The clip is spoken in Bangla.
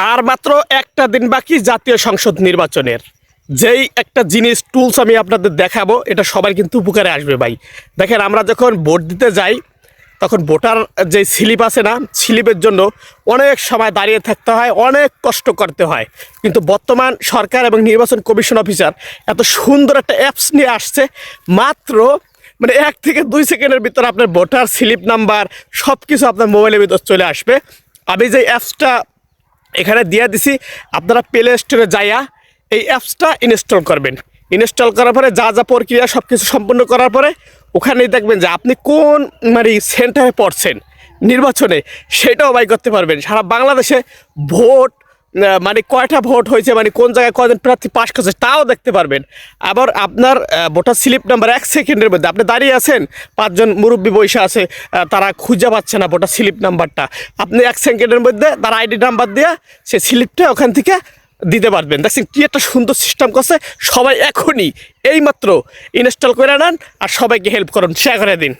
আর মাত্র একটা দিন বাকি জাতীয় সংসদ নির্বাচনের। যেই একটা জিনিস টুলস আমি আপনাদের দেখাবো, এটা সবাই কিন্তু উপকারে আসবে ভাই। দেখেন, আমরা যখন ভোট দিতে যাই তখন ভোটার যে স্লিপ আছে না, স্লিপের জন্য অনেক সময় দাঁড়িয়ে থাকতে হয়, অনেক কষ্ট করতে হয়। কিন্তু বর্তমান সরকার এবং নির্বাচন কমিশন অফিসার এত সুন্দর একটা অ্যাপস নিয়ে আসছে, মাত্র 1 থেকে 2 সেকেন্ডের ভিতরে আপনার ভোটার স্লিপ নাম্বার সব কিছু আপনার মোবাইলের ভিতর চলে আসবে। আমি যে অ্যাপসটা এখানে দিয়ে দিছি, আপনারা প্লে স্টোরে যাইয়া এই অ্যাপসটা ইনস্টল করবেন। ইনস্টল করার পরে যা যা প্রক্রিয়া সব কিছু সম্পূর্ণ করার পরে ওখানেই দেখবেন যে আপনি কোন সেন্টারে পড়ছেন নির্বাচনে, সেটাও বাই করতে পারবেন। সারা বাংলাদেশে ভোট কয়টা ভোট হয়েছে, কোন জায়গায় কয়জন প্রার্থী পাশ করছে তাও দেখতে পারবেন। আবার আপনার ভোটার স্লিপ নাম্বার 1 সেকেন্ডের মধ্যে আপনি দাঁড়িয়ে আছেন, 5জন মুরব্বী বসে আছে, তারা খুঁজে পাচ্ছে না ভোটার স্লিপ নাম্বারটা, আপনি 1 সেকেন্ডের মধ্যে তার আইডি নাম্বার দিয়ে সে স্লিপটা ওখান থেকে দিতে পারবেন। দেখছেন কি একটা সুন্দর সিস্টেম করছে। সবাই এখনই এইমাত্র ইনস্টল করে নেন আর সবাইকে হেল্প করুন, শেয়ার করে দিন।